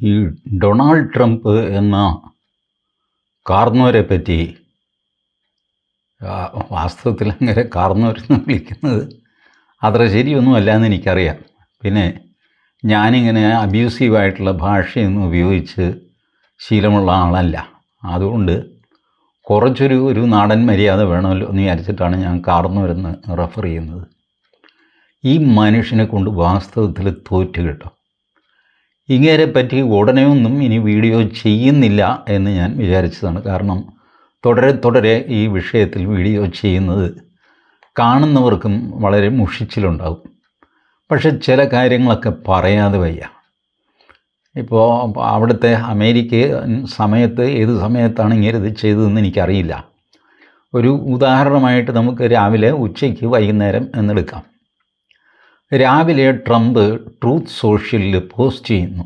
ഈ Donald Trump എന്ന കാർന്നവരെ പറ്റി വാസ്തവത്തിൽ അങ്ങനെ കാർന്നവരെന്ന് വിളിക്കുന്നത് അത്ര ശരിയൊന്നുമല്ല എന്ന് എനിക്കറിയാം. പിന്നെ ഞാനിങ്ങനെ അബ്യൂസീവായിട്ടുള്ള ഭാഷയൊന്നും ഉപയോഗിച്ച് ശീലമുള്ള ആളല്ല. അതുകൊണ്ട് കുറച്ചൊരു നാടൻ മര്യാദ വേണമല്ലോ എന്ന് വിചാരിച്ചിട്ടാണ് ഞാൻ കാർന്നവരെന്ന് റെഫർ ചെയ്യുന്നത്. ഈ മനുഷ്യനെ കൊണ്ട് വാസ്തവത്തിൽ തോറ്റു കേട്ടോ. ഇങ്ങേരെ പറ്റി ഉടനെ ഒന്നും ഇനി വീഡിയോ ചെയ്യുന്നില്ല എന്ന് ഞാൻ വിചാരിച്ചതാണ്. കാരണം തുടരെ ഈ വിഷയത്തിൽ വീഡിയോ ചെയ്യുന്നത് കാണുന്നവർക്കും വളരെ മുഷിച്ചിലുണ്ടാകും. പക്ഷെ ചില കാര്യങ്ങളൊക്കെ പറയാതെ വയ്യ. ഇപ്പോൾ അവിടുത്തെ അമേരിക്ക സമയത്ത് ഏത് സമയത്താണ് ഇങ്ങനെ ഇത് ചെയ്തതെന്ന് എനിക്കറിയില്ല. ഒരു ഉദാഹരണമായിട്ട് നമുക്ക് രാവിലെ, ഉച്ചയ്ക്ക്, വൈകുന്നേരം എന്നെടുക്കാം. രാവിലെ ട്രംപ് ട്രൂത്ത് സോഷ്യലിൽ പോസ്റ്റ് ചെയ്യുന്നു,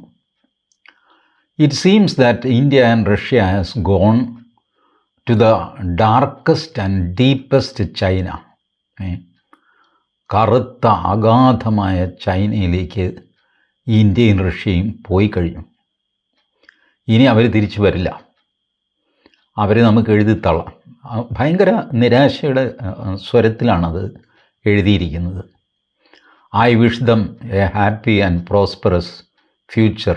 it seems that India and Russia has gone to the darkest and deepest China. കറുത്ത അഗാധമായ ചൈനയിലേക്ക് ഇന്ത്യയും റഷ്യയും പോയി കഴിഞ്ഞു. ഇനി അവർ തിരിച്ചു വരില്ല, അവർ നമുക്ക് എഴുതിത്തള്ളാം. ഭയങ്കര നിരാശയുടെ സ്വരത്തിലാണത് എഴുതിയിരിക്കുന്നത്. I wish them a happy and prosperous future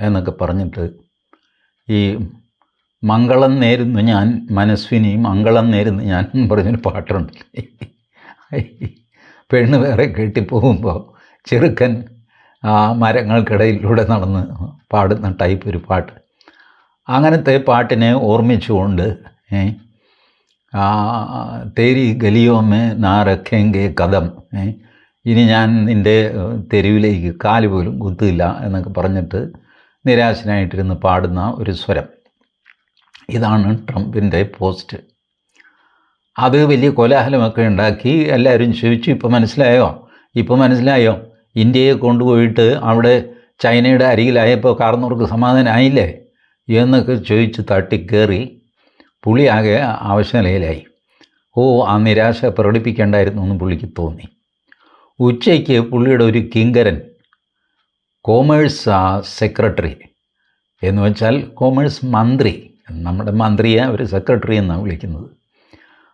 എന്നൊക്കെ പറഞ്ഞിട്ട് ഈ മംഗളം നേരുന്നു ഞാൻ മനസ്വിനി, മംഗളം നേരുന്നു ഞാൻ പറഞ്ഞൊരു പാട്ടുണ്ട്. പെണ്ണ് വേറെ കെട്ടിപ്പോകുമ്പോൾ ചെറുക്കൻ മരങ്ങൾക്കിടയിലൂടെ നടന്ന് പാടുന്ന ടൈപ്പ് ഒരു പാട്ട്. അങ്ങനത്തെ പാട്ടിനെ ഓർമ്മിച്ചുകൊണ്ട് തേരി ഗലിയോമേ നാ രഖേങ്കെ കദം, ഇനി ഞാൻ നിൻ്റെ തെരുവിലേക്ക് കാല് പോലും കുത്തില്ല എന്നൊക്കെ പറഞ്ഞിട്ട് നിരാശനായിട്ടിരുന്ന് പാടുന്ന ഒരു സ്വരം. ഇതാണ് ട്രംപിൻ്റെ പോസ്റ്റ്. അത് വലിയ കോലാഹലമൊക്കെ ഉണ്ടാക്കി. എല്ലാവരും ചോദിച്ചു, ഇപ്പോൾ മനസ്സിലായോ ഇന്ത്യയെ കൊണ്ടുപോയിട്ട് അവിടെ ചൈനയുടെ അരികിലായപ്പോൾ കാർന്നവർക്ക് സമാധാനമായില്ലേ എന്നൊക്കെ ചോദിച്ച് തട്ടിക്കേറി പുള്ളിയാകെ ആവശ്യനിലയിലായി. ആ നിരാശ പ്രകടിപ്പിക്കേണ്ടായിരുന്നു എന്ന് പുള്ളിക്ക് തോന്നി. ഉച്ചയ്ക്ക് പുള്ളിയുടെ ഒരു കിങ്കരൻ, കോമേഴ്സ് സെക്രട്ടറി എന്ന് വെച്ചാൽ കോമേഴ്സ് മന്ത്രി, നമ്മുടെ മന്ത്രിയെ ഒരു സെക്രട്ടറി എന്നാണ് വിളിക്കുന്നത്.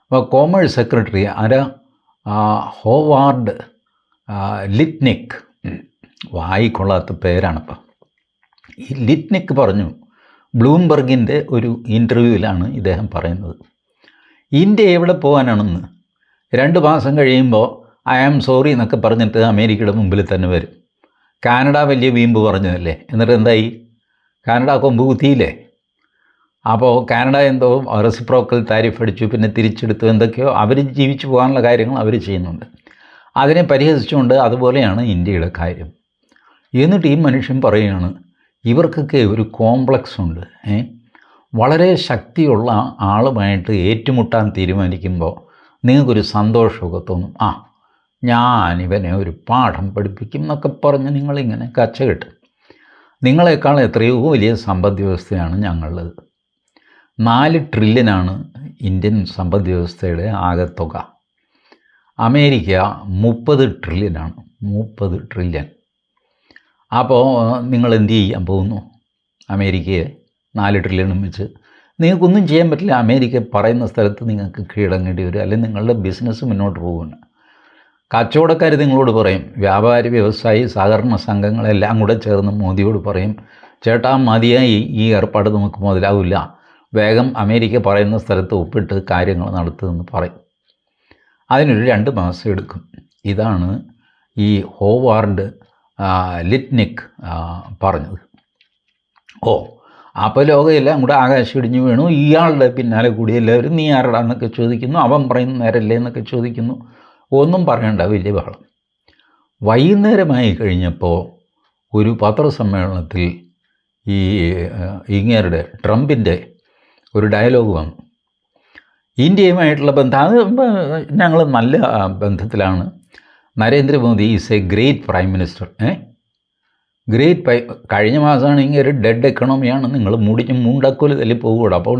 അപ്പോൾ കോമേഴ്സ് സെക്രട്ടറി ഹോവാർഡ് ലിറ്റ്നിക്, വായിക്കൊള്ളാത്ത പേരാണിപ്പോൾ. ഈ ലിറ്റ്നിക് പറഞ്ഞു, ബ്ലൂംബർഗിൻ്റെ ഒരു ഇൻ്റർവ്യൂവിലാണ് ഇദ്ദേഹം പറയുന്നത്, ഇന്ത്യ എവിടെ പോകാനാണെന്ന് 2 മാസം കഴിയുമ്പോൾ ഐ ആം സോറി എന്നൊക്കെ പറഞ്ഞിട്ട് അമേരിക്കയുടെ മുമ്പിൽ തന്നെ വരും. കാനഡ വലിയ വീമ്പ് പറഞ്ഞതല്ലേ, എന്നിട്ട് എന്തായി? കാനഡ കൊമ്പ് കുത്തിയില്ലേ? അപ്പോൾ കാനഡ എന്തോ റെസിപ്രോക്കൽ താരിഫ് അടിച്ചു, പിന്നെ തിരിച്ചെടുത്തു, എന്തൊക്കെയോ അവർ ജീവിച്ചു പോകാനുള്ള കാര്യങ്ങൾ അവർ ചെയ്യുന്നുണ്ട്. അതിനെ പരിഹസിച്ചുകൊണ്ട് അതുപോലെയാണ് ഇന്ത്യയുടെ കാര്യം. എന്നിട്ട് ഈ മനുഷ്യൻ പറയുകയാണ്, ഇവർക്കൊക്കെ ഒരു കോംപ്ലക്സ് ഉണ്ട്. വളരെ ശക്തിയുള്ള ആളുമായിട്ട് ഏറ്റുമുട്ടാൻ തീരുമാനിക്കുമ്പോൾ നിങ്ങൾക്കൊരു സന്തോഷമൊക്കെ തോന്നും. ഞാൻ ഇവനെ ഒരു പാഠം പഠിപ്പിക്കും എന്നൊക്കെ പറഞ്ഞ് നിങ്ങളിങ്ങനെ കച്ചകെട്ടും. നിങ്ങളെക്കാൾ എത്രയോ വലിയ സമ്പദ് വ്യവസ്ഥയാണ് ഞങ്ങളുടേത്. 4 ട്രില്യനാണ് ഇന്ത്യൻ സമ്പദ് വ്യവസ്ഥയുടെ ആകെത്തുക. അമേരിക്ക 30 ട്രില്യനാണ്. 30 ട്രില്യൺ. അപ്പോൾ നിങ്ങൾ എന്ത് ചെയ്യാൻ പോകുന്നു? അമേരിക്കയെ 4 ട്രില്യണും വെച്ച് നിങ്ങൾക്കൊന്നും ചെയ്യാൻ പറ്റില്ല. അമേരിക്ക പറയുന്ന സ്ഥലത്ത് നിങ്ങൾക്ക് കീഴടങ്ങേണ്ടി വരും, അല്ലെങ്കിൽ നിങ്ങളുടെ ബിസിനസ് മുന്നോട്ട് പോകുന്നു. കച്ചവടക്കാർ നിങ്ങളോട് പറയും, വ്യാപാരി, വ്യവസായി, സഹകരണ സംഘങ്ങളെല്ലാം കൂടെ ചേർന്ന് മോദിയോട് പറയും, ചേട്ടാ മതിയായി, ഈ ഏർപ്പാട് നമുക്ക് മുതലാവില്ല, വേഗം അമേരിക്ക പറയുന്ന സ്ഥലത്ത് ഒപ്പിട്ട് കാര്യങ്ങൾ നടത്തുമെന്ന് പറയും. അതിനൊരു 2 മാസം എടുക്കും. ഇതാണ് ഈ ഹോവാർഡ് ലിറ്റ്നിക് പറഞ്ഞത്. അപ്പോൾ ലോകമെല്ലാം കൂടെ ആകാശം ഇടിഞ്ഞു വീണു. ഇയാളുടെ പിന്നാലെ കൂടി എല്ലാവരും നീ ആരടാന്നൊക്കെ ചോദിക്കുന്നു, അവൻ പറയുന്ന നേരല്ലേ എന്നൊക്കെ ചോദിക്കുന്നു. ഒന്നും പറയണ്ട, വലിയ ബഹളം. വൈകുന്നേരമായി കഴിഞ്ഞപ്പോൾ ഒരു പത്രസമ്മേളനത്തിൽ ഇങ്ങേരുടെ ട്രംപിൻ്റെ ഒരു ഡയലോഗ് വന്നു. ഇന്ത്യയുമായിട്ടുള്ള ബന്ധം, അത് ഞങ്ങൾ നല്ല ബന്ധത്തിലാണ്. Narendra Modi is a great prime minister. കഴിഞ്ഞ മാസമാണ് ഇങ്ങനെ ഡെഡ് എക്കണോമിയാണ്, നിങ്ങൾ മുണ്ടക്കോല് തല്ലി പോകൂടാ, അപ്പോൾ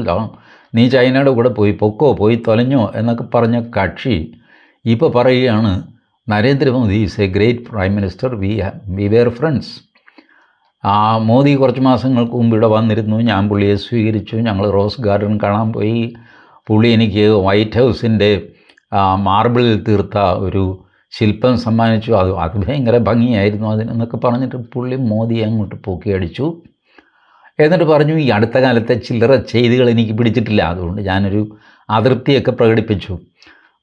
നീ ചൈനയുടെ കൂടെ പോയി തൊലഞ്ഞോ എന്നൊക്കെ പറഞ്ഞ കക്ഷി ഇപ്പോൾ പറയുകയാണ്, Narendra Modi is a great prime minister, we were friends. Modi കുറച്ച് മാസങ്ങൾക്ക് മുമ്പ് ഇവിടെ വന്നിരുന്നു, ഞാൻ പുള്ളിയെ സ്വീകരിച്ചു, ഞങ്ങൾ റോസ് ഗാർഡൻ കാണാൻ പോയി. പുള്ളി എനിക്ക് വൈറ്റ് ഹൗസിൻ്റെ മാർബിളിൽ തീർത്ത ഒരു ശില്പം സമ്മാനിച്ചു, അത് ഭയങ്കര ഭംഗിയായിരുന്നു അതിനെന്നൊക്കെ പറഞ്ഞിട്ട് പുള്ളി മോദിയെ അങ്ങോട്ട് പൊക്കി അടിച്ചു. എന്നിട്ട് പറഞ്ഞു, ഈ അടുത്ത കാലത്തെ ചില്ലറ ചെയ്തികൾ എനിക്ക് പിടിച്ചിട്ടില്ല, അതുകൊണ്ട് ഞാനൊരു അതൃപ്തിയൊക്കെ പ്രകടിപ്പിച്ചു.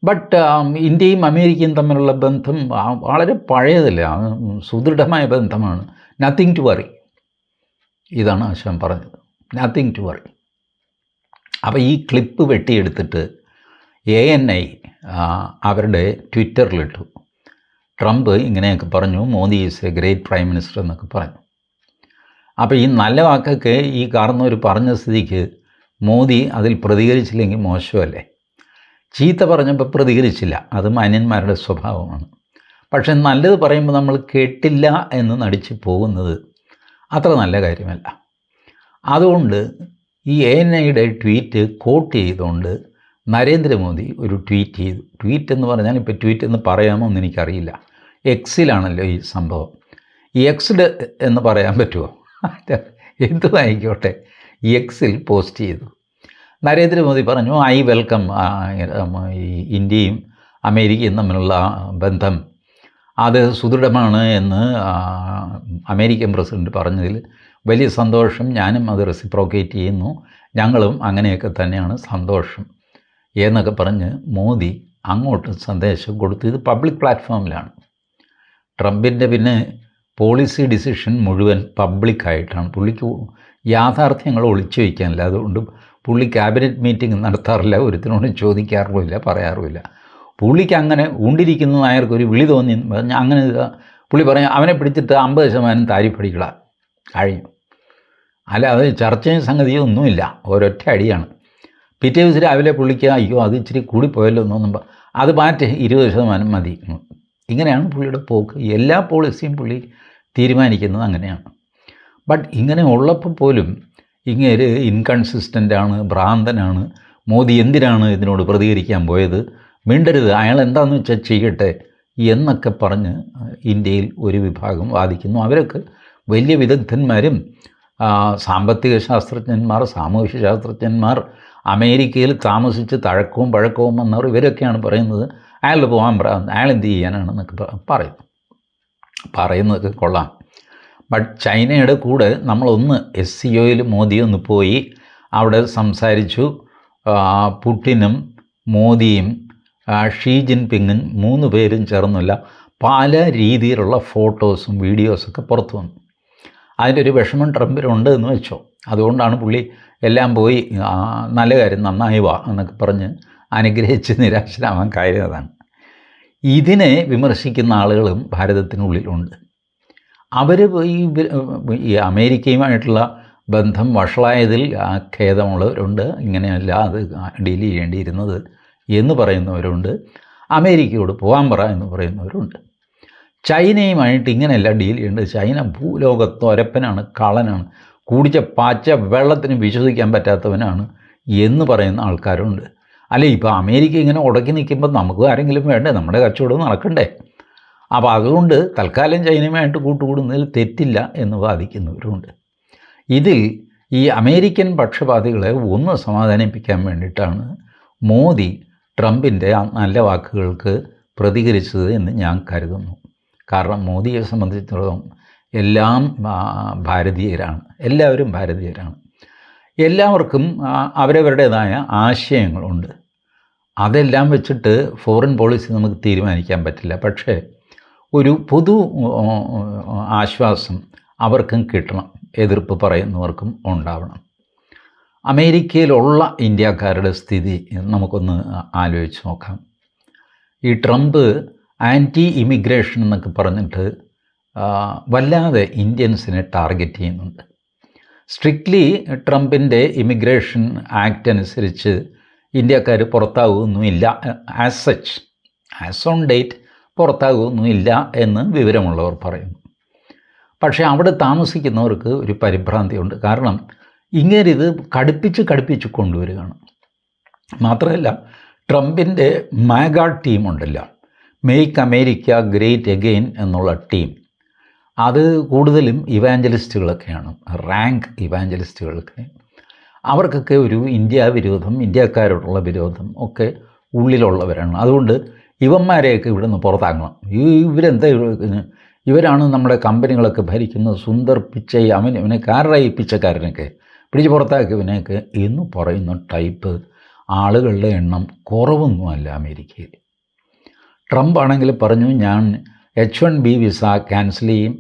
ബട്ട് ഇന്ത്യയും അമേരിക്കയും തമ്മിലുള്ള ബന്ധം വളരെ പഴയതല്ല, സുദൃഢമായ ബന്ധമാണ്. നത്തിങ് ടു വറി, ഇതാണ് ആശാൻ പറഞ്ഞത്. Nothing to worry. അപ്പോൾ ഈ ക്ലിപ്പ് വെട്ടിയെടുത്തിട്ട് ANI അവരുടെ ട്വിറ്ററിലിട്ടു. ട്രംപ് ഇങ്ങനെയൊക്കെ പറഞ്ഞു, Modi is a great prime minister എന്നൊക്കെ പറഞ്ഞു. അപ്പോൾ ഈ നല്ല വാക്കൊക്കെ ഈ കാരണവർ പറഞ്ഞ സ്ഥിതിക്ക് മോദി അതിൽ പ്രതികരിച്ചില്ലെങ്കിൽ മോശമല്ലേ? ചീത്ത പറഞ്ഞപ്പോൾ പ്രതികരിച്ചില്ല, അത് മാന്യന്മാരുടെ സ്വഭാവമാണ്. പക്ഷെ നല്ലത് പറയുമ്പോൾ നമ്മൾ കേട്ടില്ല എന്ന് നടിച്ച് പോകുന്നത് അത്ര നല്ല കാര്യമല്ല. അതുകൊണ്ട് ഈ ANIയുടെ ട്വീറ്റ് കോട്ട് ചെയ്തുകൊണ്ട് നരേന്ദ്രമോദി ഒരു ട്വീറ്റ് ചെയ്തു. ട്വീറ്റ് എന്ന് പറഞ്ഞാൽ ഇപ്പോൾ ട്വീറ്റ് എന്ന് പറയാമോ എന്ന് എനിക്കറിയില്ല. എക്സിലാണല്ലോ ഈ സംഭവം. ഈ എക്സ്ഡ് എന്ന് പറയാൻ പറ്റുമോ? എന്തും ആയിക്കോട്ടെ, എക്സിൽ പോസ്റ്റ് ചെയ്തു. നരേന്ദ്രമോദി പറഞ്ഞു, ഐ വെൽക്കം ഈ ഇന്ത്യയും അമേരിക്കയും തമ്മിലുള്ള ബന്ധം, അത് സുദൃഢമാണ് എന്ന് അമേരിക്കൻ പ്രസിഡന്റ് പറഞ്ഞതിൽ വലിയ സന്തോഷം, ഞാനും അത് റെസിപ്രോക്കേറ്റ് ചെയ്യുന്നു, ഞങ്ങളും അങ്ങനെയൊക്കെ തന്നെയാണ്, സന്തോഷം എന്നൊക്കെ പറഞ്ഞ് മോദി അങ്ങോട്ട് സന്ദേശം കൊടുത്തു. ഇത് പബ്ലിക് പ്ലാറ്റ്ഫോമിലാണ്. ട്രംപിൻ്റെ പിന്നെ പോളിസി ഡിസിഷൻ മുഴുവൻ പബ്ലിക്കായിട്ടാണ്. പുള്ളിക്ക് യാഥാർത്ഥ്യങ്ങൾ ഒളിച്ചു വയ്ക്കാനില്ല, അതുകൊണ്ട് പുള്ളി ക്യാബിനറ്റ് മീറ്റിംഗ് നടത്താറില്ല, ഒരുത്തിനോട് ചോദിക്കാറുമില്ല, പറയാറുമില്ല. പുള്ളിക്ക് അങ്ങനെ ഉണ്ടിരിക്കുന്ന നായർക്കൊരു വിളി തോന്നി അങ്ങനെ പുള്ളി പറയാം, അവനെ പിടിച്ചിട്ട് 50% താരിഫടിക്കുക, കഴിഞ്ഞു. അല്ല, അത് ചർച്ചയും സംഗതിയും ഒന്നുമില്ല, ഒരൊറ്റ അടിയാണ്. പിറ്റേ ദിവസം രാവിലെ പുള്ളിക്ക് അയ്യോ അത് ഇച്ചിരി കൂടിപ്പോയല്ലോ എന്ന് തോന്നുമ്പോൾ അത് മാറ്റി 20% മതി. ഇങ്ങനെയാണ് പുള്ളിയുടെ പോക്ക്. എല്ലാ പോളിസിയും പുള്ളി തീരുമാനിക്കുന്നത് അങ്ങനെയാണ്. ബട്ട് ഇങ്ങനെ ഉള്ളപ്പോൾ പോലും ഇങ്ങേര് ഇൻകൺസിസ്റ്റൻ്റാണ്, ഭ്രാന്തനാണ്, മോദി എന്തിനാണ് ഇതിനോട് പ്രതികരിക്കാൻ പോയത്, മിണ്ടരുത്, അയാൾ എന്താണെന്ന് വെച്ചാൽ ചെയ്യട്ടെ എന്നൊക്കെ പറഞ്ഞ് ഇന്ത്യയിൽ ഒരു വിഭാഗം വാദിക്കുന്നു. അവരൊക്കെ വലിയ വിദഗ്ധന്മാരും സാമ്പത്തിക ശാസ്ത്രജ്ഞന്മാർ, സാമൂഹ്യ ശാസ്ത്രജ്ഞന്മാർ, അമേരിക്കയിൽ താമസിച്ച് തഴക്കവും പഴക്കവും വന്നവർ, ഇവരൊക്കെയാണ് പറയുന്നത് അയാൾ പോകാൻ അയാൾ എന്ത് ചെയ്യാനാണെന്നൊക്കെ പറയുന്നതൊക്കെ കൊള്ളാം. ബട്ട് ചൈനയുടെ കൂടെ നമ്മളൊന്ന് SCOയിൽ മോദി ഒന്ന് പോയി അവിടെ സംസാരിച്ചു. പുടിനും മോദിയും ഷീ ജിൻപിങ്ങും 3 പേരും ചേർന്നില്ല പല രീതിയിലുള്ള ഫോട്ടോസും വീഡിയോസൊക്കെ പുറത്തു വന്നു. അതിൻ്റെ ഒരു വിഷമം ട്രംപിനുണ്ട് എന്ന് വെച്ചോ. അതുകൊണ്ടാണ് പുള്ളി എല്ലാം പോയി നല്ല കാര്യം, നന്നായി വാ എന്നൊക്കെ പറഞ്ഞ് അനുഗ്രഹിച്ച് നിരാശരാവാൻ കാര്യതാണ്. ഇതിനെ വിമർശിക്കുന്ന ആളുകളും ഭാരതത്തിനുള്ളിലുണ്ട്. അവർ ഈ അമേരിക്കയുമായിട്ടുള്ള ബന്ധം വഷളായതിൽ ഖേദമുള്ളവരുണ്ട്, ഇങ്ങനെയല്ല അത് ഡീൽ ചെയ്യേണ്ടിയിരുന്നത് എന്ന് പറയുന്നവരുണ്ട്, അമേരിക്കയോട് പോകാൻ പറ എന്ന് പറയുന്നവരുണ്ട്. ചൈനയുമായിട്ട് ഇങ്ങനെയല്ല ഡീൽ ചെയ്യേണ്ടത്, ചൈന ഭൂലോകത്തൊരപ്പനാണ്, കള്ളനാണ്, കുടിച്ച പച്ച വെള്ളത്തിന് വിശ്വസിക്കാൻ പറ്റാത്തവനാണ് എന്ന് പറയുന്ന ആൾക്കാരുണ്ട്. അല്ലെ, ഇപ്പോൾ അമേരിക്ക ഇങ്ങനെ ഉടക്കി നിൽക്കുമ്പോൾ നമുക്ക് ആരെങ്കിലും വേണ്ടേ, നമ്മുടെ കച്ചവടം നടക്കണ്ടേ? അപ്പോൾ അതുകൊണ്ട് തൽക്കാലം ചൈനയുമായിട്ട് കൂട്ടുകൂടുന്നതിൽ തെറ്റില്ല എന്ന് വാദിക്കുന്നവരുണ്ട്. ഇതിൽ ഈ അമേരിക്കൻ പക്ഷപാതികളെ ഒന്ന് സമാധാനിപ്പിക്കാൻ വേണ്ടിയിട്ടാണ് മോദി ട്രംപിൻ്റെ നല്ല വാക്കുകൾക്ക് പ്രതികരിച്ചത് എന്ന് ഞാൻ കരുതുന്നു. കാരണം മോദിയെ സംബന്ധിച്ചിടത്തോളം എല്ലാം ഭാരതീയരാണ്, എല്ലാവരും ഭാരതീയരാണ്. എല്ലാവർക്കും അവരവരുടേതായ ആശയങ്ങളുണ്ട്. അതെല്ലാം വെച്ചിട്ട് ഫോറിൻ പോളിസി നമുക്ക് തീരുമാനിക്കാൻ പറ്റില്ല. പക്ഷേ ഒരു പൊതു ആശ്വാസം അവർക്കും കിട്ടണം, എതിർപ്പ് പറയുന്നവർക്കും ഉണ്ടാവണം. അമേരിക്കയിലുള്ള ഇന്ത്യക്കാരുടെ സ്ഥിതി നമുക്കൊന്ന് ആലോചിച്ച് നോക്കാം. ഈ ട്രംപ് ആൻറ്റി ഇമിഗ്രേഷൻ എന്നൊക്കെ പറഞ്ഞിട്ട് വല്ലാതെ ഇന്ത്യൻസിനെ ടാർഗറ്റ് ചെയ്യുന്നുണ്ട്. സ്ട്രിക്ട്ലി ട്രംപിൻ്റെ ഇമിഗ്രേഷൻ ആക്ട് അനുസരിച്ച് ഇന്ത്യക്കാർ പുറത്താകുകയൊന്നുമില്ല, ആസ് ഓൺ ഡേറ്റ് പുറത്താകുകയൊന്നുമില്ല എന്ന് വിവരമുള്ളവർ പറയുന്നു. പക്ഷേ അവിടെ താമസിക്കുന്നവർക്ക് ഒരു പരിഭ്രാന്തിയുണ്ട്. കാരണം ഇങ്ങേരിത് കടുപ്പിച്ച് കൊണ്ടുവരികയാണ്. മാത്രമല്ല ട്രംപിൻ്റെ മാഗ ടീമുണ്ടല്ലോ, മേക്ക് അമേരിക്ക ഗ്രേറ്റ് അഗെയിൻ എന്നുള്ള ടീം, അത് കൂടുതലും ഇവാഞ്ചലിസ്റ്റുകളൊക്കെയാണ്, റാങ്ക് ഇവാഞ്ചലിസ്റ്റുകളൊക്കെ. അവർക്കൊക്കെ ഒരു ഇന്ത്യ വിരോധം, ഇന്ത്യക്കാരോടുള്ള വിരോധം ഒക്കെ ഉള്ളിലുള്ളവരാണ്. അതുകൊണ്ട് ഇവന്മാരെയൊക്കെ ഇവിടെ നിന്ന് പുറത്താക്കണം. ഇവരെന്താ, ഇവരാണ് നമ്മുടെ കമ്പനികളൊക്കെ ഭരിക്കുന്നത്, സുന്ദർ പിച്ചൈ, ഇവനെ കാറായി പിച്ചക്കാരനൊക്കെ പിടിച്ച് പുറത്താക്കി ഇവനെയൊക്കെ എന്ന് പറയുന്ന ടൈപ്പ് ആളുകളുടെ എണ്ണം കുറവൊന്നുമല്ല അമേരിക്കയിൽ. ട്രംപ് ആണെങ്കിൽ പറഞ്ഞു, ഞാൻ H1B വിസ ക്യാൻസൽ ചെയ്യും,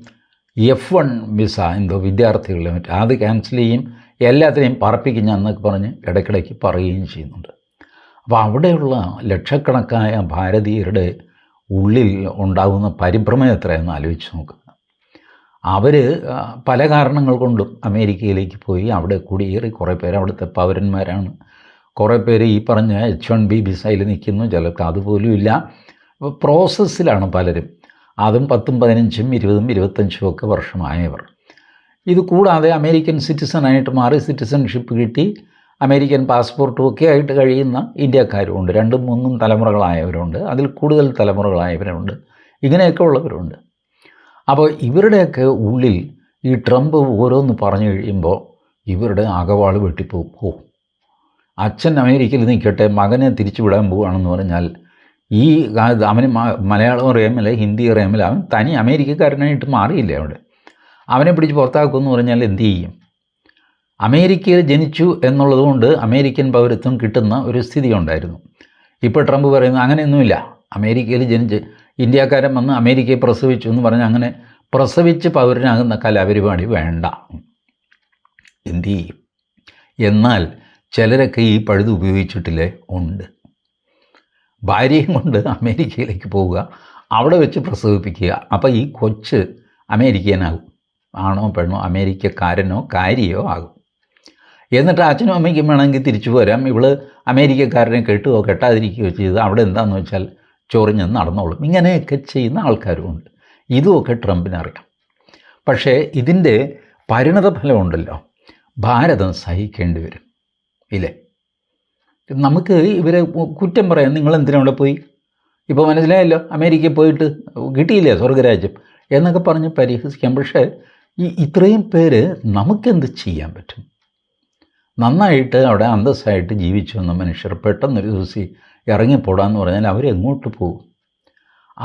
F1 വിസ എന്തോ വിദ്യാർത്ഥികളുടെ അത് ക്യാൻസൽ ചെയ്യും, എല്ലാത്തിനെയും പറപ്പിക്കും ഞാൻ എന്നൊക്കെ പറഞ്ഞ് ഇടയ്ക്കിടയ്ക്ക് പറയുകയും ചെയ്യുന്നുണ്ട്. അപ്പോൾ അവിടെയുള്ള ലക്ഷക്കണക്കായ ഭാരതീയരുടെ ഉള്ളിൽ ഉണ്ടാകുന്ന പരിഭ്രമം എത്രയെന്ന് ആലോചിച്ച് നോക്കുക. അവർ പല കാരണങ്ങൾ കൊണ്ടും അമേരിക്കയിലേക്ക് പോയി അവിടെ കുടിയേറി. കുറേ പേര് അവിടുത്തെ പൗരന്മാരാണ്, കുറേ പേര് ഈ പറഞ്ഞ H1B വിസയിൽ നിൽക്കുന്നു, ചിലർക്ക് അതുപോലും ഇല്ല. അപ്പോൾ പ്രോസസ്സിലാണ് പലരും, അതും 10, 15, 20, 25 ഒക്കെ വർഷമായവർ. ഇത് കൂടാതെ അമേരിക്കൻ സിറ്റിസണായിട്ട് മാറി സിറ്റിസൺഷിപ്പ് കിട്ടി അമേരിക്കൻ പാസ്പോർട്ടും ഒക്കെ ആയിട്ട് കഴിയുന്ന ഇന്ത്യക്കാരുമുണ്ട്. 2, 3 തലമുറകളായവരുണ്ട്, അതിൽ കൂടുതൽ തലമുറകളായവരുണ്ട്, ഇങ്ങനെയൊക്കെ ഉള്ളവരുണ്ട്. അപ്പോൾ ഇവരുടെയൊക്കെ ഉള്ളിൽ ഈ ട്രംപ് ഓരോന്ന് പറഞ്ഞു കഴിയുമ്പോൾ ഇവരുടെ അകവാൾ വെട്ടിപ്പോവും. അച്ഛൻ അമേരിക്കയിൽ നിൽക്കട്ടെ, മകനെ തിരിച്ചു വിടാൻ പോവുകയാണെന്ന് പറഞ്ഞാൽ ഈ അവന് മലയാളം അറിയാമല്ല, ഹിന്ദി അറിയാമല്ല, അവൻ തനി അമേരിക്കക്കാരനായിട്ട് മാറിയില്ലേ അവിടെ. അവനെ പിടിച്ച് പുറത്താക്കുമെന്ന് പറഞ്ഞാൽ എന്തു ചെയ്യും? അമേരിക്കയിൽ ജനിച്ചു എന്നുള്ളത് കൊണ്ട് അമേരിക്കൻ പൗരത്വം കിട്ടുന്ന ഒരു സ്ഥിതി ഉണ്ടായിരുന്നു. ഇപ്പോൾ ട്രംപ് പറയുന്നത് അങ്ങനെയൊന്നുമില്ല, അമേരിക്കയിൽ ജനിച്ച് ഇന്ത്യക്കാരൻ വന്ന് അമേരിക്കയെ പ്രസവിച്ചു എന്ന് പറഞ്ഞാൽ അങ്ങനെ പ്രസവിച്ച് പൗരനാകുന്ന കലാപരിപാടി വേണ്ട. എന്തു ചെയ്യും? എന്നാൽ ചിലരൊക്കെ ഈ പഴുത് ഉപയോഗിച്ചിട്ടില്ലേ ഉണ്ട്. ഭാര്യയും കൊണ്ട് അമേരിക്കയിലേക്ക് പോവുക, അവിടെ വെച്ച് പ്രസവിപ്പിക്കുക. അപ്പോൾ ഈ കൊച്ച് അമേരിക്കനാകും, ആണോ പെണ്ണോ അമേരിക്കക്കാരനോ കാരിയോ ആകും. എന്നിട്ട് അച്ഛനും അമ്മയ്ക്കും വേണമെങ്കിൽ തിരിച്ചു പോരാം. ഇവൾ അമേരിക്കക്കാരനെ കെട്ടുകയോ കെട്ടാതിരിക്കുകയോ ചെയ്ത് അവിടെ എന്താണെന്ന് വെച്ചാൽ ചൊറിഞ്ഞെന്ന് നടന്നോളും. ഇങ്ങനെയൊക്കെ ചെയ്യുന്ന ആൾക്കാരുമുണ്ട്. ഇതുമൊക്കെ ട്രംപിനറിയാം. പക്ഷേ ഇതിൻ്റെ പരിണതഫലമുണ്ടല്ലോ, ഭാരതം സഹിക്കേണ്ടി വരും. ഇല്ലേ? നമുക്ക് ഇവരെ കുറ്റം പറയാം, നിങ്ങളെന്തിനാ അവിടെ പോയി, ഇപ്പോൾ മനസ്സിലായല്ലോ, അമേരിക്കയിൽ പോയിട്ട് കിട്ടിയില്ലേ സ്വർഗരാജ്യം എന്നൊക്കെ പറഞ്ഞ് പരിഹസിക്കാം. പക്ഷേ ഇത്രയും പേര് നമുക്കെന്ത് ചെയ്യാൻ പറ്റും? നന്നായിട്ട് അവിടെ അന്തസ്സായിട്ട് ജീവിച്ചു വന്ന മനുഷ്യർ പെട്ടെന്നൊരു ദിവസം ഇറങ്ങിപ്പോടാന്ന് പറഞ്ഞാൽ അവരെങ്ങോട്ട് പോകും?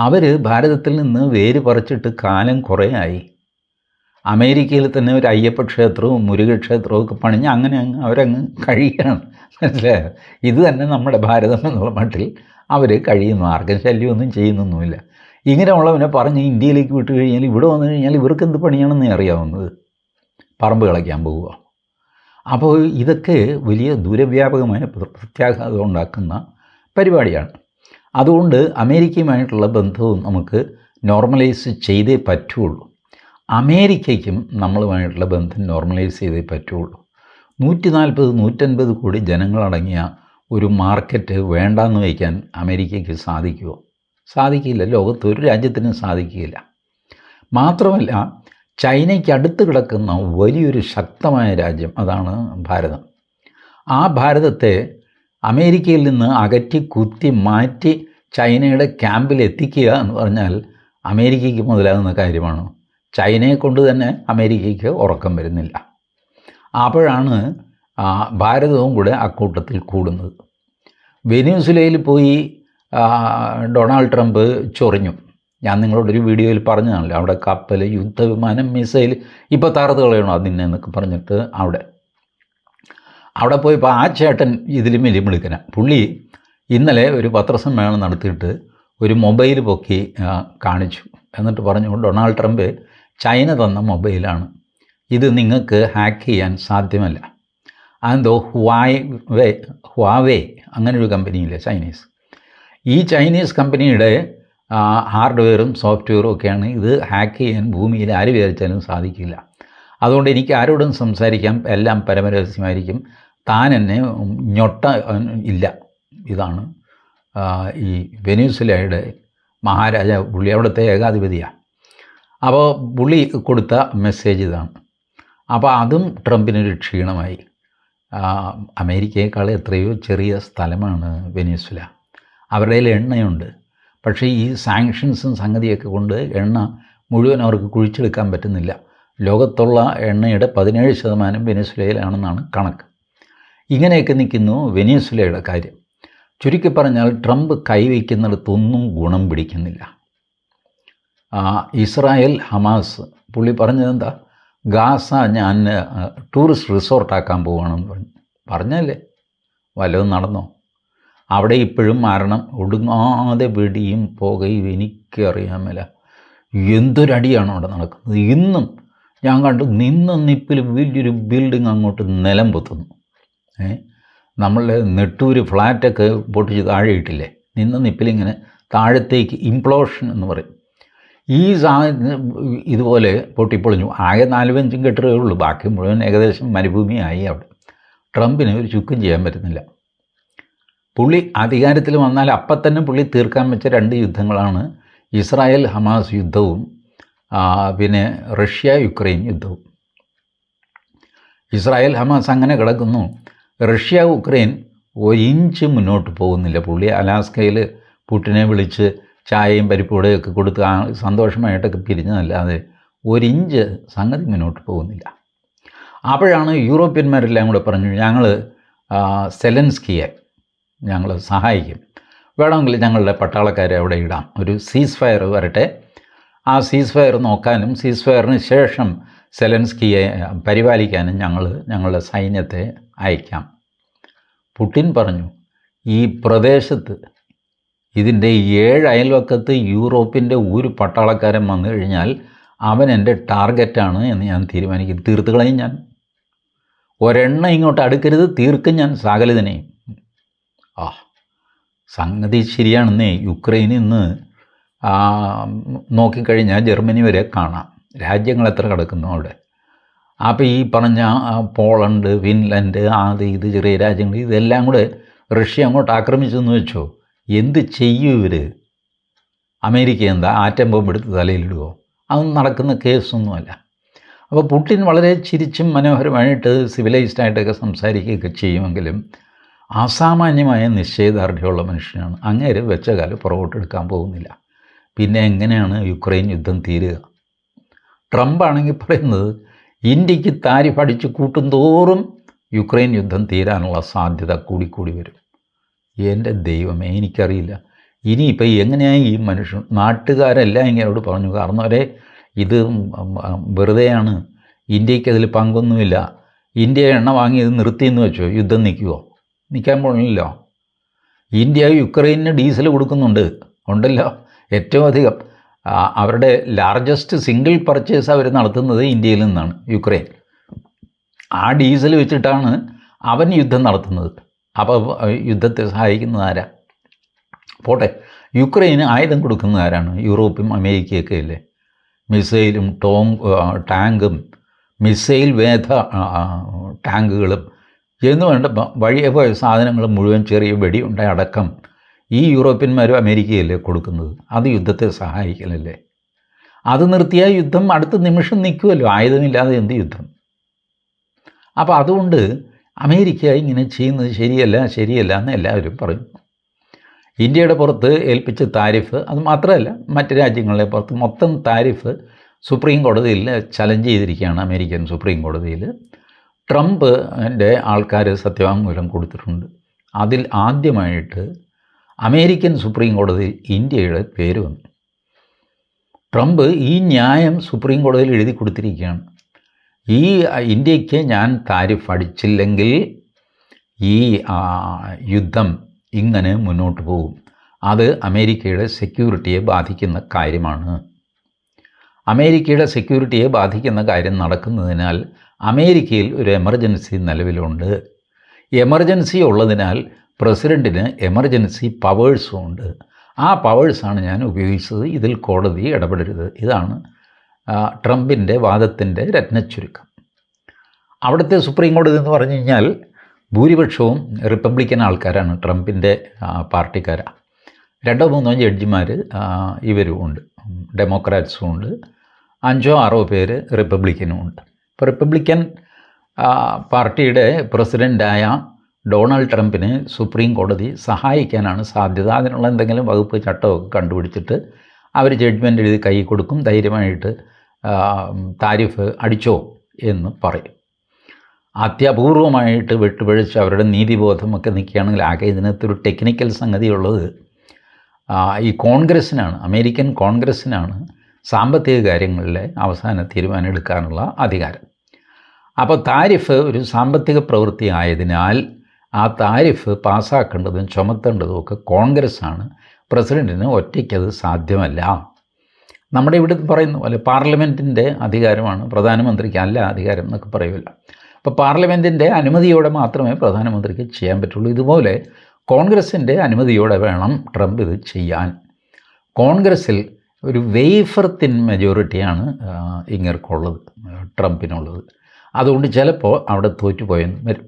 അവർ ഭാരതത്തിൽ നിന്ന് വേര് പറിച്ചിട്ട് കാലം കുറേ ആയി. അമേരിക്കയിൽ തന്നെ ഒരു അയ്യപ്പ ക്ഷേത്രവും മുരുകക്ഷേത്രവും ഒക്കെ പണിഞ്ഞ് അങ്ങനെ അവരങ്ങ് കഴിയുകയാണ്. മനസ്സിലായോ? ഇത് തന്നെ നമ്മുടെ ഭാരതം എന്നുള്ള മട്ടിൽ അവർ കഴിയുന്നു, ആർക്കും ശല്യമൊന്നും ചെയ്യുന്നൊന്നുമില്ല. ഇങ്ങനെയുള്ളവനെ പറഞ്ഞ് ഇന്ത്യയിലേക്ക് വിട്ട് കഴിഞ്ഞാൽ ഇവിടെ വന്നു കഴിഞ്ഞാൽ ഇവർക്ക് എന്ത് പണിയാണെന്നേ അറിയാവുന്നത്, പറമ്പ് കളയ്ക്കാൻ പോവുക. അപ്പോൾ ഇതൊക്കെ വലിയ ദൂരവ്യാപകമായ പ്രത്യാഘാതം ഉണ്ടാക്കുന്ന പരിപാടിയാണ്. അതുകൊണ്ട് അമേരിക്കയുമായിട്ടുള്ള ബന്ധവും നമുക്ക് നോർമലൈസ് ചെയ്തേ പറ്റുള്ളൂ. അമേരിക്കയ്ക്കും നമ്മളുമായിട്ടുള്ള ബന്ധം നോർമലൈസ് ചെയ്തേ പറ്റുള്ളൂ. 140-150 കോടി ജനങ്ങളടങ്ങിയ ഒരു മാർക്കറ്റ് വേണ്ടാന്ന് വയ്ക്കാൻ അമേരിക്കയ്ക്ക് സാധിക്കുമോ? സാധിക്കില്ല. ലോകത്ത് ഒരു രാജ്യത്തിനും സാധിക്കില്ല. മാത്രമല്ല, ചൈനയ്ക്ക് അടുത്ത് കിടക്കുന്ന വലിയൊരു ശക്തമായ രാജ്യം അതാണ് ഭാരതം. ആ ഭാരതത്തെ അമേരിക്കയിൽ നിന്ന് അകറ്റി കുത്തി മാറ്റി ചൈനയുടെ ക്യാമ്പിൽ എത്തിക്കുക എന്ന് പറഞ്ഞാൽ അമേരിക്കയ്ക്ക് മുതലാകുന്ന കാര്യമാണോ? ചൈനയെ കൊണ്ട് തന്നെ അമേരിക്കയ്ക്ക് ഉറക്കം വരുന്നില്ല. അപ്പോഴാണ് ഭാരതവും കൂടെ അക്കൂട്ടത്തിൽ കൂടുന്നത്. വെനിസുലയിൽ പോയി ഡൊണാൾഡ് ട്രംപ് ചൊറിഞ്ഞു. ഞാൻ നിങ്ങളോടൊരു വീഡിയോയിൽ പറഞ്ഞതാണല്ലോ, അവിടെ കപ്പൽ, യുദ്ധവിമാനം, മിസൈൽ ഇപ്പോൾ തകർത്ത് കളയണോ അതിനെ എന്നൊക്കെ പറഞ്ഞിട്ട് അവിടെ പോയപ്പോൾ ആ ചേട്ടൻ ഇതിലും വലിയ മിടുക്കനാണ്. പുള്ളി ഇന്നലെ ഒരു പത്രസമ്മേളനം നടത്തിയിട്ട് ഒരു മൊബൈൽ പൊക്കി കാണിച്ചു. എന്നിട്ട് പറഞ്ഞു, ഡൊണാൾഡ് ട്രംപ് ചൈന തന്ന മൊബൈലാണ്, ഇത് നിങ്ങൾക്ക് ഹാക്ക് ചെയ്യാൻ സാധ്യമല്ല. അതെന്തോ ഹുവാവേ അങ്ങനൊരു കമ്പനിയില്ലേ ചൈനീസ്, ഈ ചൈനീസ് കമ്പനിയുടെ ഹാർഡ്വെയറും സോഫ്റ്റ്വെയറും ഒക്കെയാണ്, ഇത് ഹാക്ക് ചെയ്യാൻ ഭൂമിയിൽ ആര് വിചാരിച്ചാലും സാധിക്കില്ല. അതുകൊണ്ട് എനിക്ക് ആരോടും സംസാരിക്കാം, എല്ലാം പരമരഹസ്യമായിരിക്കും, താൻ എന്നെ ഇല്ല. ഇതാണ് ഈ വെനിസുലയുടെ മഹാരാജാവ്, പുള്ളി അവിടുത്തെ ഏകാധിപതിയാണ്. അപ്പോൾ പുള്ളി കൊടുത്ത മെസ്സേജ് ഇതാണ്. അപ്പോൾ അതും ട്രംപിനൊരു ക്ഷീണമായി. അമേരിക്കയേക്കാൾ എത്രയോ ചെറിയ സ്ഥലമാണ് വെനിസുല. അവരുടെ കയ്യിൽ എണ്ണയുണ്ട്, പക്ഷേ ഈ സാങ്ഷൻസും സംഗതിയൊക്കെ കൊണ്ട് എണ്ണ മുഴുവൻ അവർക്ക് കുഴിച്ചെടുക്കാൻ പറ്റുന്നില്ല. ലോകത്തുള്ള എണ്ണയുടെ 17% വെനിസ്വേലയിലാണെന്നാണ് കണക്ക്. ഇങ്ങനെയൊക്കെ നിൽക്കുന്നു വെനിസ്വേലയുടെ കാര്യം. ചുരുക്കി പറഞ്ഞാൽ ട്രംപ് കൈവയ്ക്കുന്നിടത്തൊന്നും ഗുണം പിടിക്കുന്നില്ല. ഇസ്രായേൽ ഹമാസ് പുള്ളി പറഞ്ഞതെന്താ, ഗാസ ഞാൻ ടൂറിസ്റ്റ് റിസോർട്ടാക്കാൻ പോവുകയാണെന്ന് പറഞ്ഞല്ലേ, വല്ലതും നടന്നോ? അവിടെ ഇപ്പോഴും മരണം, ഒടുങ്ങാതെ വെടിയും പുകയും, എനിക്കറിയാമല്ല എന്തൊരടിയാണ് അവിടെ നടക്കുന്നത്. ഇന്നും ഞാൻ കണ്ടു, നിന്ന നിപ്പിൽ വലിയൊരു ബിൽഡിംഗ് അങ്ങോട്ട് നിലം പൊത്തുന്നു. നമ്മളെ നെട്ടൂർ ഫ്ലാറ്റൊക്കെ പൊട്ടിച്ച് താഴെ ഇട്ടില്ലേ, നിന്ന നിപ്പിലിങ്ങനെ താഴത്തേക്ക് ഇംപ്ലോഷൻ എന്ന് പറയും. ഈ ഇതുപോലെ പൊട്ടിപ്പൊളിഞ്ഞു. ആകെ 4-5 കെട്ടുകയേ ഉള്ളൂ, ബാക്കി മുഴുവൻ ഏകദേശം മരുഭൂമിയായി അവിടെ. ട്രംപിന് ഒരു ചുക്കും ചെയ്യാൻ പറ്റുന്നില്ല. പുള്ളി അധികാരത്തിൽ വന്നാൽ അപ്പം തന്നെ പുള്ളി തീർക്കാൻ വെച്ച 2 യുദ്ധങ്ങളാണ് ഇസ്രായേൽ ഹമാസ് യുദ്ധവും പിന്നെ റഷ്യ യുക്രൈൻ യുദ്ധവും. ഇസ്രായേൽ ഹമാസ് അങ്ങനെ കിടക്കുന്നു. റഷ്യ യുക്രൈൻ 1 ഇഞ്ച് മുന്നോട്ട് പോകുന്നില്ല. പുള്ളി അലാസ്കയിൽ പുട്ടിനെ വിളിച്ച് ചായയും പരിപ്പൂടെയൊക്കെ കൊടുത്ത് സന്തോഷമായിട്ടൊക്കെ പിരിഞ്ഞതല്ലാതെ 1 ഇഞ്ച് സംഗതി മുന്നോട്ട് പോകുന്നില്ല. അപ്പോഴാണ് യൂറോപ്യന്മാരെല്ലാം കൂടെ പറഞ്ഞു, ഞങ്ങൾ സെലൻസ്കിയെ ഞങ്ങൾ സഹായിക്കും, വേണമെങ്കിൽ ഞങ്ങളുടെ പട്ടാളക്കാരെ അവിടെ ഇടാം, ഒരു സീസ് ഫയർ വരട്ടെ, ആ സീസ് ഫയർ നോക്കാനും സീസ് ഫയറിന് ശേഷം സെലൻസ്കിയെ പരിപാലിക്കാനും ഞങ്ങളുടെ സൈന്യത്തെ അയക്കാം. പുടിൻ പറഞ്ഞു, ഈ പ്രദേശത്ത് ഇതിൻ്റെ 7 അയൽവക്കത്ത് യൂറോപ്പിൻ്റെ ഒരു പട്ടാളക്കാരൻ വന്നു കഴിഞ്ഞാൽ അവൻ എൻ്റെ ടാർഗറ്റാണ് എന്ന് ഞാൻ തീരുമാനിക്കും, തീർത്ത് കളയും ഞാൻ. ഒരെണ്ണ ഇങ്ങോട്ട് അടുക്കരുത്, തീർക്കും ഞാൻ സകലതിനെയും. സംഗതി ശരിയാണെന്നേ. യുക്രൈനിൽ നിന്ന് നോക്കിക്കഴിഞ്ഞാൽ ജർമ്മനി വരെ കാണാം, രാജ്യങ്ങൾ എത്ര കിടക്കുന്നു അവിടെ. അപ്പോൾ ഈ പറഞ്ഞ പോളണ്ട്, ഫിൻലൻഡ്, ഇത് ചെറിയ രാജ്യങ്ങൾ, ഇതെല്ലാം കൂടെ റഷ്യ അങ്ങോട്ട് ആക്രമിച്ചെന്ന് വെച്ചോ, എന്ത് ചെയ്യും ഇവർ? അമേരിക്ക എന്താ ആറ്റം ബോംബ് എടുത്ത് തലയിലിടുമോ? അതൊന്നും നടക്കുന്ന കേസൊന്നുമല്ല. അപ്പോൾ പുടിൻ വളരെ ചിരിച്ചും മനോഹരമായിട്ട് സിവിലൈസ്ഡായിട്ടൊക്കെ സംസാരിക്കുകയൊക്കെ ചെയ്യുമെങ്കിലും അസാമാന്യമായ നിശ്ചയദാർഢ്യമുള്ള മനുഷ്യനാണ്. അങ്ങേര് വെച്ച കാലം പുറകോട്ടെടുക്കാൻ പോകുന്നില്ല. പിന്നെ എങ്ങനെയാണ് യുക്രൈൻ യുദ്ധം തീരുക? ട്രംപാണെങ്കിൽ പറയുന്നത് ഇന്ത്യക്ക് താരിഫ് അടിച്ച് കൂട്ടുന്തോറും യുക്രൈൻ യുദ്ധം തീരാനുള്ള സാധ്യത കൂടിക്കൂടി വരും. എൻ്റെ ദൈവമേ, എനിക്കറിയില്ല ഇനിയിപ്പോൾ എങ്ങനെയാണ് ഈ മനുഷ്യൻ. നാട്ടുകാരെല്ലാം ഇങ്ങനോട് പറഞ്ഞു, കാരണം അവരെ ഇത് വെറുതെയാണ്, ഇന്ത്യക്കതിൽ പങ്കൊന്നുമില്ല, ഇന്ത്യ എണ്ണ വാങ്ങിയത് നിർത്തിയെന്ന് വെച്ചോ, യുദ്ധം നിൽക്കുമോ? നിൽക്കാൻ പോണില്ലല്ലോ. ഇന്ത്യ യുക്രൈനിന് ഡീസൽ കൊടുക്കുന്നുണ്ട്, ഉണ്ടല്ലോ, ഏറ്റവും അധികം. അവരുടെ ലാർജസ്റ്റ് സിംഗിൾ പർച്ചേസ് അവർ നടത്തുന്നത് ഇന്ത്യയിൽ നിന്നാണ്, യുക്രൈൻ. ആ ഡീസൽ വെച്ചിട്ടാണ് അവൻ യുദ്ധം നടത്തുന്നത്. അപ്പോൾ യുദ്ധത്തെ സഹായിക്കുന്നത് ആരാ? പോട്ടെ, യുക്രൈന് ആയുധം കൊടുക്കുന്നത് ആരാണ്? യൂറോപ്പും അമേരിക്കയൊക്കെ അല്ലേ. മിസൈലും ടാങ്കും മിസൈൽ വേധ ടാങ്കുകളും എന്ന് വേണ്ട വഴിയെ പോയ സാധനങ്ങൾ മുഴുവൻ, ചെറിയ വെടിയുണ്ട അടക്കം ഈ യൂറോപ്യന്മാരും അമേരിക്കയല്ലേ കൊടുക്കുന്നത്. അത് യുദ്ധത്തെ സഹായിക്കലല്ലേ. അത് നിർത്തിയാൽ യുദ്ധം അടുത്ത നിമിഷം നിൽക്കുമല്ലോ. ആയുധമില്ലാതെ എന്ത് യുദ്ധം? അപ്പോൾ അതുകൊണ്ട് അമേരിക്ക ഇങ്ങനെ ചെയ്യുന്നത് ശരിയല്ല എന്ന് എല്ലാവരും പറയുന്നു. ഇന്ത്യയുടെ പുറത്ത് ഏൽപ്പിച്ച താരിഫ്, അത് മാത്രമല്ല മറ്റ് രാജ്യങ്ങളിലെ പുറത്ത് മൊത്തം താരിഫ് സുപ്രീം കോടതിയിൽ ചലഞ്ച് ചെയ്തിരിക്കുകയാണ്. അമേരിക്കൻ സുപ്രീം കോടതിയിൽ ട്രംപിൻ്റെ ആൾക്കാർ സത്യവാങ്മൂലം കൊടുത്തിട്ടുണ്ട്. അതിൽ ആദ്യമായിട്ട് അമേരിക്കൻ സുപ്രീം കോടതിയിൽ ഇന്ത്യയുടെ പേര് വന്നു. ട്രംപ് ഈ ന്യായം സുപ്രീം കോടതിയിൽ എഴുതി കൊടുത്തിരിക്കുകയാണ്. ഈ ഇന്ത്യക്ക് ഞാൻ താരിഫ് അടിച്ചില്ലെങ്കിൽ ഈ യുദ്ധം ഇങ്ങനെ മുന്നോട്ട് പോകും, അത് അമേരിക്കയുടെ സെക്യൂരിറ്റിയെ ബാധിക്കുന്ന കാര്യമാണ്. അമേരിക്കയുടെ സെക്യൂരിറ്റിയെ ബാധിക്കുന്ന കാര്യം നടക്കുന്നതിനാൽ അമേരിക്കയിൽ ഒരു എമർജൻസി നിലവിലുണ്ട്. എമർജൻസി ഉള്ളതിനാൽ പ്രസിഡൻറ്റിന് എമർജൻസി പവേഴ്സും ഉണ്ട്. ആ പവേഴ്സാണ് ഞാൻ ഉപയോഗിച്ചത്, ഇതിൽ കോടതി ഇടപെടരുത്. ഇതാണ് ട്രംപിൻ്റെ വാദത്തിൻ്റെ രത്നച്ചുരുക്കം. അവിടുത്തെ സുപ്രീം കോടതി എന്ന് പറഞ്ഞു കഴിഞ്ഞാൽ ഭൂരിപക്ഷവും റിപ്പബ്ലിക്കൻ ആൾക്കാരാണ്, ട്രംപിൻ്റെ പാർട്ടിക്കാരാണ്. 2-3 ജഡ്ജിമാർ ഇവരും ഉണ്ട്, ഡെമോക്രാറ്റ്സും ഉണ്ട്, 5-6 പേര് റിപ്പബ്ലിക്കനും ഉണ്ട്. ഇപ്പോൾ റിപ്പബ്ലിക്കൻ പാർട്ടിയുടെ പ്രസിഡൻ്റായ ഡൊണാൾഡ് ട്രംപിനെ സുപ്രീം കോടതി സഹായിക്കാനാണ് സാധ്യത. അതിനുള്ള എന്തെങ്കിലും വകുപ്പ് ചട്ടമൊക്കെ കണ്ടുപിടിച്ചിട്ട് അവർ ജഡ്ജ്മെൻ്റ് എഴുതി കൈ കൊടുക്കും, ധൈര്യമായിട്ട് താരിഫ് അടിച്ചോ എന്ന് പറയും. അത്യപൂർവമായിട്ട് വിട്ടുപിഴച്ച് അവരുടെ നീതിബോധമൊക്കെ നിൽക്കുകയാണെങ്കിൽ ആകെ ഇതിനകത്തൊരു ടെക്നിക്കൽ സംഗതിയുള്ളത് ഈ കോൺഗ്രസ്സിനാണ്, അമേരിക്കൻ കോൺഗ്രസ്സിനാണ് സാമ്പത്തിക കാര്യങ്ങളിലെ അവസാന തീരുമാനം എടുക്കാനുള്ള അധികാരം. അപ്പോൾ താരിഫ് ഒരു സാമ്പത്തിക പ്രവൃത്തി ആയതിനാൽ ആ താരിഫ് പാസ്സാക്കേണ്ടതും ചുമത്തേണ്ടതും ഒക്കെ കോൺഗ്രസ്സാണ്. പ്രസിഡൻറ്റിന് ഒറ്റയ്ക്കത് സാധ്യമല്ല. നമ്മുടെ ഇവിടെ പറയുന്ന പോലെ പാർലമെൻറ്റിൻ്റെ അധികാരമാണ്, പ്രധാനമന്ത്രിക്ക് അല്ല അധികാരം എന്നൊക്കെ പറയുമല്ലോ. അപ്പോൾ പാർലമെൻറ്റിൻ്റെ അനുമതിയോടെ മാത്രമേ പ്രധാനമന്ത്രിക്ക് ചെയ്യാൻ പറ്റുള്ളൂ. ഇതുപോലെ കോൺഗ്രസിൻ്റെ അനുമതിയോടെ വേണം ട്രംപ് ഇത് ചെയ്യാൻ. കോൺഗ്രസ്സിൽ ഒരു വേഫർ തിൻ മെജോറിറ്റിയാണ് ഇങ്ങർക്കുള്ളത്, ട്രംപിനുള്ളത്. അതുകൊണ്ട് ചിലപ്പോൾ അവിടെ തോറ്റുപോയെന്ന് വരും.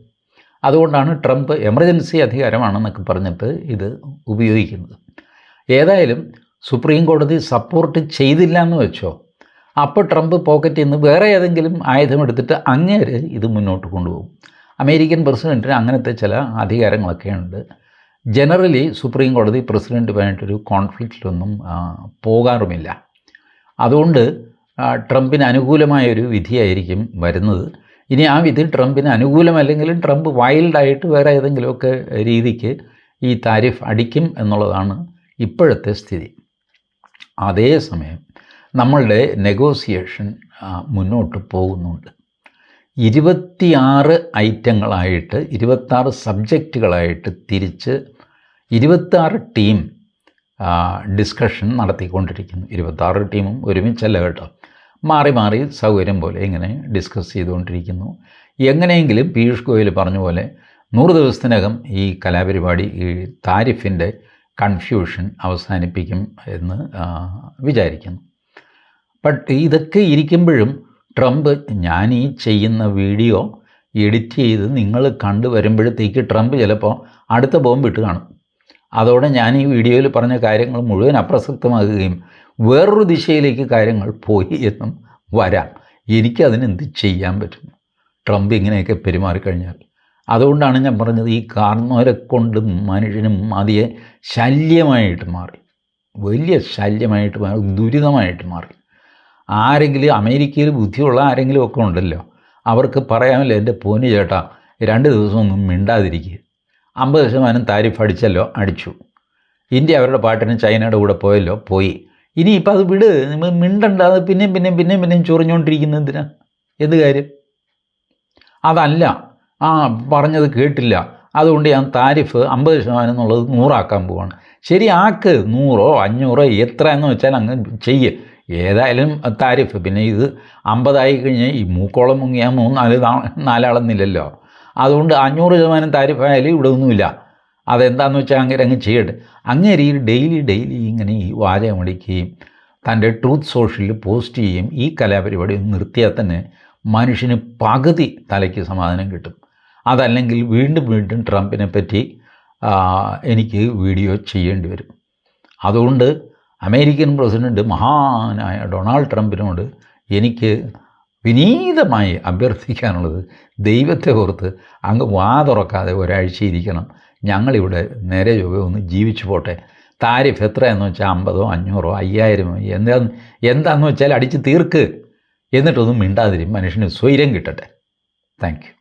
അതുകൊണ്ടാണ് ട്രംപ് എമർജൻസി അധികാരമാണെന്നൊക്കെ പറഞ്ഞിട്ട് ഇത് ഉപയോഗിക്കുന്നത്. ഏതായാലും സുപ്രീം കോടതി സപ്പോർട്ട് ചെയ്തില്ല എന്ന് വെച്ചോ, അപ്പോൾ ട്രംപ് പോക്കറ്റിൽ നിന്ന് വേറെ ഏതെങ്കിലും ആയുധമെടുത്തിട്ട് അങ്ങേര് ഇത് മുന്നോട്ട് കൊണ്ടുപോകും. അമേരിക്കൻ പ്രസിഡൻറ്റിന് അങ്ങനത്തെ ചില അധികാരങ്ങളൊക്കെ ഉണ്ട്. ജനറലി സുപ്രീം കോടതി പ്രസിഡൻറ്റുമായിട്ടൊരു കോൺഫ്ലിക്റ്റിലൊന്നും പോകാറുമില്ല. അതുകൊണ്ട് ട്രംപിന് അനുകൂലമായൊരു വിധിയായിരിക്കും വരുന്നത്. ഇനി ആ വിധി ട്രംപിന് അനുകൂലമല്ലെങ്കിലും ട്രംപ് വൈൽഡായിട്ട് വേറെ ഏതെങ്കിലുമൊക്കെ രീതിക്ക് ഈ താരിഫ് അടിക്കും എന്നുള്ളതാണ് ഇപ്പോഴത്തെ സ്ഥിതി. അതേസമയം നമ്മളുടെ നെഗോസിയേഷൻ മുന്നോട്ട് പോകുന്നുണ്ട്. 26 ഐറ്റങ്ങളായിട്ട് 26 സബ്ജക്റ്റുകളായിട്ട് തിരിച്ച് 26 ടീം ഡിസ്കഷൻ നടത്തിക്കൊണ്ടിരിക്കുന്നു. 26 ടീമും ഒരുമിച്ചല്ല കേട്ടോ, മാറി മാറി സൗകര്യം പോലെ ഇങ്ങനെ ഡിസ്കസ് ചെയ്തുകൊണ്ടിരിക്കുന്നു. എങ്ങനെയെങ്കിലും പീയൂഷ് ഗോയൽ പറഞ്ഞ പോലെ 100 ദിവസത്തിനകം ഈ കലാപരിപാടി, ഈ താരിഫിൻ്റെ കൺഫ്യൂഷൻ അവസാനിപ്പിക്കും എന്ന് വിചാരിക്കുന്നു. ബട്ട് ഇതൊക്കെ ഇരിക്കുമ്പോഴും ട്രംപ്, ഞാൻ ഈ ചെയ്യുന്ന വീഡിയോ എഡിറ്റ് ചെയ്ത് നിങ്ങൾ കണ്ടു വരുമ്പോഴത്തേക്ക് ട്രംപ് ചിലപ്പോൾ അടുത്ത ബോംബിട്ട് കാണും. അതോടെ ഞാൻ ഈ വീഡിയോയിൽ പറഞ്ഞ കാര്യങ്ങൾ മുഴുവൻ അപ്രസക്തമാകുകയും വേറൊരു ദിശയിലേക്ക് കാര്യങ്ങൾ പോയി എന്നും വരാം. എനിക്കതിനെന്ത് ചെയ്യാൻ പറ്റും ട്രംപ് ഇങ്ങനെയൊക്കെ പെരുമാറിക്കഴിഞ്ഞാൽ? അതുകൊണ്ടാണ് ഞാൻ പറഞ്ഞത്, ഈ കാർന്നവരെ കൊണ്ട് മനുഷ്യനും അതിയെ ശല്യമായിട്ട് മാറി, വലിയ ശല്യമായിട്ട് മാറി, ദുരിതമായിട്ട് മാറി. ആരെങ്കിലും അമേരിക്കയിൽ ബുദ്ധിയുള്ള ആരെങ്കിലും ഒക്കെ ഉണ്ടല്ലോ, അവർക്ക് പറയാമല്ലോ, എൻ്റെ പോന് ചേട്ടാ 2 ദിവസമൊന്നും മിണ്ടാതിരിക്കുക, 50% താരിഫ് അടിച്ചല്ലോ, അടിച്ചു. ഇന്ത്യ അവരുടെ പാട്ടിന് ചൈനയുടെ കൂടെ പോയല്ലോ, പോയി. ഇനിയിപ്പോൾ അത് വിട്, നിങ്ങൾ മിണ്ടണ്ട, അത് പിന്നെയും ചൊറിഞ്ഞുകൊണ്ടിരിക്കുന്നത് എന്തിനാ? എന്ത് കാര്യം? അതല്ല, പറഞ്ഞത് കേട്ടില്ല, അതുകൊണ്ട് ഞാൻ താരിഫ് 50% എന്നുള്ളത് 100 ആക്കാൻ പോവാണ്. ശരി, ആക്ക് 100 500 എത്ര എന്ന് വെച്ചാൽ അങ്ങ് ചെയ്യ്. ഏതായാലും താരിഫ്, പിന്നെ ഇത് 50 ആയി കഴിഞ്ഞാൽ ഈ മൂക്കോളം മുങ്ങിയാൽ 3-4 ആളെന്നില്ലല്ലോ. അതുകൊണ്ട് 500% താരിഫായാലും ഇവിടെ ഒന്നുമില്ല. അതെന്താണെന്ന് വെച്ചാൽ അങ്ങ് ചെയ്യട്ടെ. അങ്ങേര് ഈ ഡെയിലി ഇങ്ങനെ ഈ വാചകമടിക്കുകയും തൻ്റെ ട്രൂത്ത് സോഷ്യലിൽ പോസ്റ്റ് ചെയ്യുകയും ഈ കലാപരിപാടി നിർത്തിയാൽ തന്നെ മനുഷ്യന് പകുതി തലയ്ക്ക് സമാധാനം കിട്ടും. അതല്ലെങ്കിൽ വീണ്ടും ട്രംപിനെ പറ്റി എനിക്ക് വീഡിയോ ചെയ്യേണ്ടി വരും. അതുകൊണ്ട് അമേരിക്കൻ പ്രസിഡൻറ്റ് മഹാനായ ഡൊണാൾഡ് ട്രംപിനോട് എനിക്ക് വിനീതമായി അഭ്യർത്ഥിക്കാനുള്ളത്, ദൈവത്തെ ഓർത്ത് അങ്ങ് വാ തുറക്കാതെ ഒരാഴ്ച ഇരിക്കണം. ഞങ്ങളിവിടെ നേരെ ചൊവ്വേ ഒന്ന് ജീവിച്ചു പോട്ടെ. താരിഫ് എത്രയാണെന്ന് വെച്ചാൽ 50 500 5000 എന്താണെന്ന് വെച്ചാൽ അടിച്ച് തീർക്ക്. എന്നിട്ടൊന്നും മിണ്ടാതിരും, മനുഷ്യന് സ്വൈര്യം കിട്ടട്ടെ. Thank you.